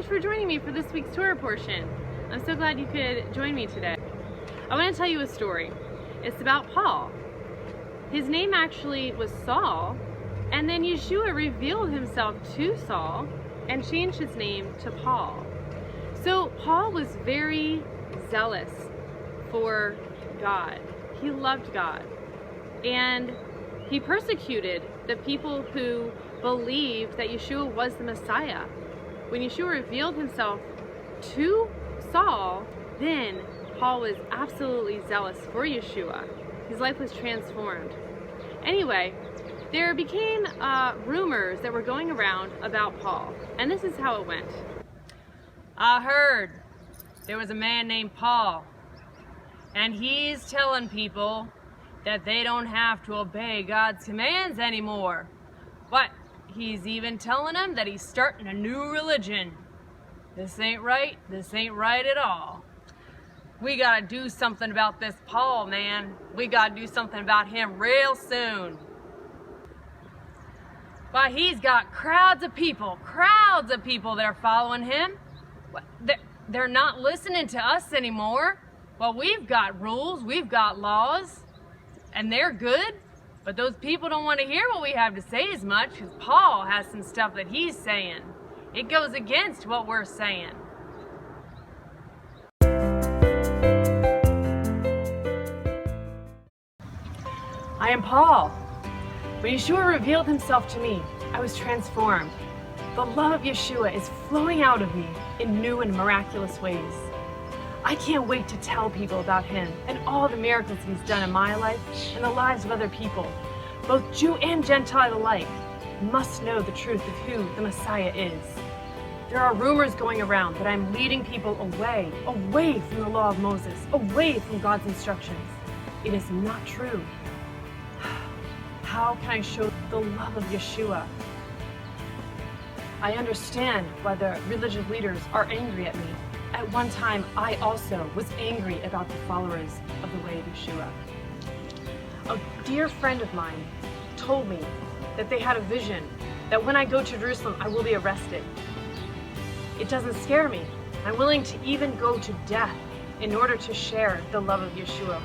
for joining me for this week's Torah portion. I'm so glad you could join me today. I want to tell you a story. It's about Paul. His name actually was Saul, and then Yeshua revealed himself to Saul and changed his name to Paul. So Paul was very zealous for God. He loved God, and he persecuted the people who believed that Yeshua was the Messiah. When Yeshua revealed himself to Saul, then Paul was absolutely zealous for Yeshua. His life was transformed. Anyway, there became rumors that were going around about Paul, and this is how it went. I heard there was a man named Paul, and he's telling people that they don't have to obey God's commands anymore. But he's even telling them that he's starting a new religion. This ain't right. This ain't right at all. We gotta do something about this Paul, man. We gotta do something about him real soon. But he's got crowds of people that are following him. They're not listening to us anymore. Well, we've got rules, we've got laws, and they're good. But those people don't want to hear what we have to say as much, because Paul has some stuff that he's saying. It goes against what we're saying. I am Paul. When Yeshua revealed himself to me, I was transformed. The love of Yeshua is flowing out of me in new and miraculous ways. I can't wait to tell people about him and all the miracles he's done in my life and the lives of other people. Both Jew and Gentile alike must know the truth of who the Messiah is. There are rumors going around that I'm leading people away from the law of Moses, away from God's instructions. It is not true. How can I show the love of Yeshua? I understand why the religious leaders are angry at me. At one time, I also was angry about the followers of the way of Yeshua. A dear friend of mine told me that they had a vision that when I go to Jerusalem, I will be arrested. It doesn't scare me. I'm willing to even go to death in order to share the love of Yeshua.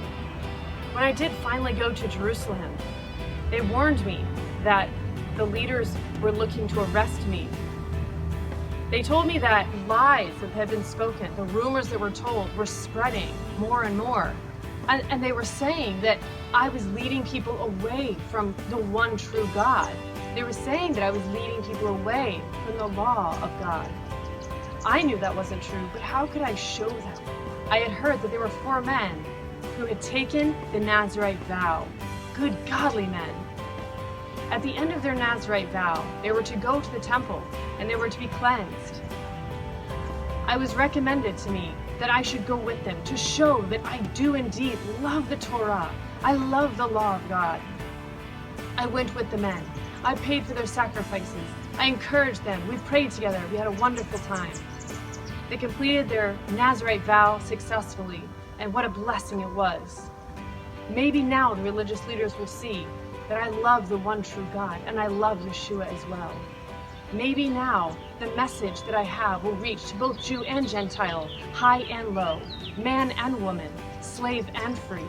When I did finally go to Jerusalem, they warned me that the leaders were looking to arrest me. They told me that lies that had been spoken, the rumors that were told, were spreading more and more. And they were saying that I was leading people away from the one true God. They were saying that I was leading people away from the law of God. I knew that wasn't true, but how could I show them? I had heard that there were 4 men who had taken the Nazirite vow. Good, godly men. At the end of their Nazirite vow, they were to go to the temple and they were to be cleansed. I was recommended to me that I should go with them to show that I do indeed love the Torah. I love the law of God. I went with the men. I paid for their sacrifices. I encouraged them. We prayed together. We had a wonderful time. They completed their Nazirite vow successfully, and what a blessing it was. Maybe now the religious leaders will see that I love the one true God, and I love Yeshua as well. Maybe now the message that I have will reach to both Jew and Gentile, high and low, man and woman, slave and free.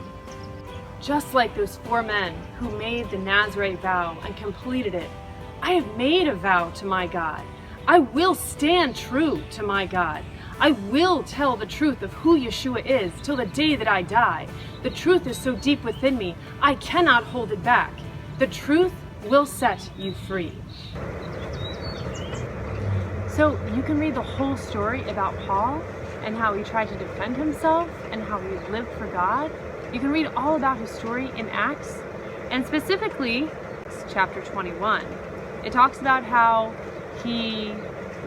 Just like those 4 men who made the Nazirite vow and completed it, I have made a vow to my God. I will stand true to my God. I will tell the truth of who Yeshua is till the day that I die. The truth is so deep within me, I cannot hold it back. The truth will set you free. So you can read the whole story about Paul and how he tried to defend himself and how he lived for God. You can read all about his story in Acts, and specifically chapter 21. It talks about how he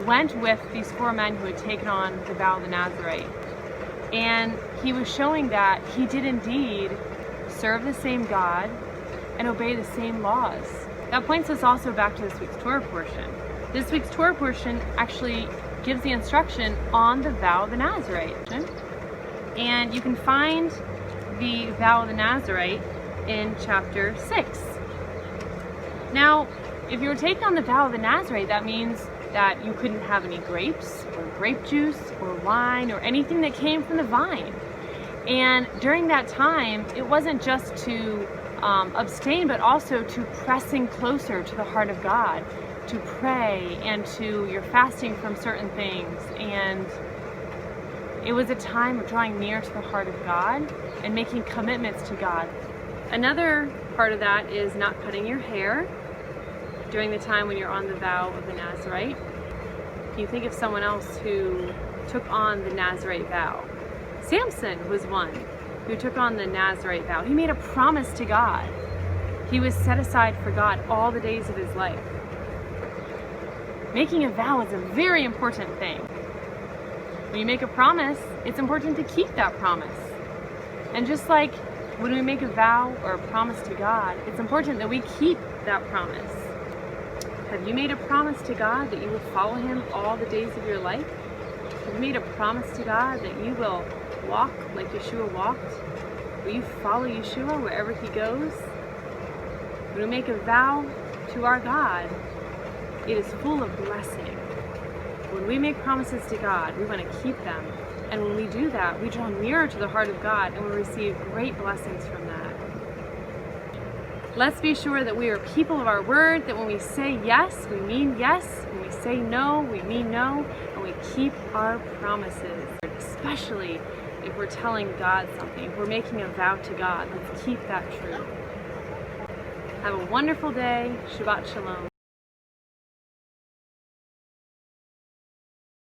went with these 4 men who had taken on the vow of the Nazirite. And he was showing that he did indeed serve the same God and obey the same laws. That points us also back to this week's Torah portion. This week's Torah portion actually gives the instruction on the vow of the Nazirite. And you can find the vow of the Nazirite in chapter 6. Now, if you were taking on the vow of the Nazirite, that means that you couldn't have any grapes or grape juice or wine or anything that came from the vine. And during that time, it wasn't just to abstain, but also to pressing closer to the heart of God, to pray, and to your fasting from certain things. And it was a time of drawing near to the heart of God and making commitments to God. Another part of that is not cutting your hair during the time when you're on the vow of the Nazarite. Can you think of someone else who took on the Nazarite vow? Samson was one who took on the Nazarite vow. He made a promise to God. He was set aside for God all the days of his life. Making a vow is a very important thing. When you make a promise, it's important to keep that promise. And just like when we make a vow or a promise to God, it's important that we keep that promise. Have you made a promise to God that you will follow him all the days of your life? Have you made a promise to God that you will walk like Yeshua walked? Will you follow Yeshua wherever he goes? When we make a vow to our God, it is full of blessing. When we make promises to God, we want to keep them. And when we do that, we draw nearer to the heart of God and we receive great blessings from that. Let's be sure that we are people of our word, that when we say yes, we mean yes. When we say no, we mean no. And we keep our promises, especially if we're telling God something, if we're making a vow to God. Let's keep that true. Have a wonderful day. Shabbat Shalom.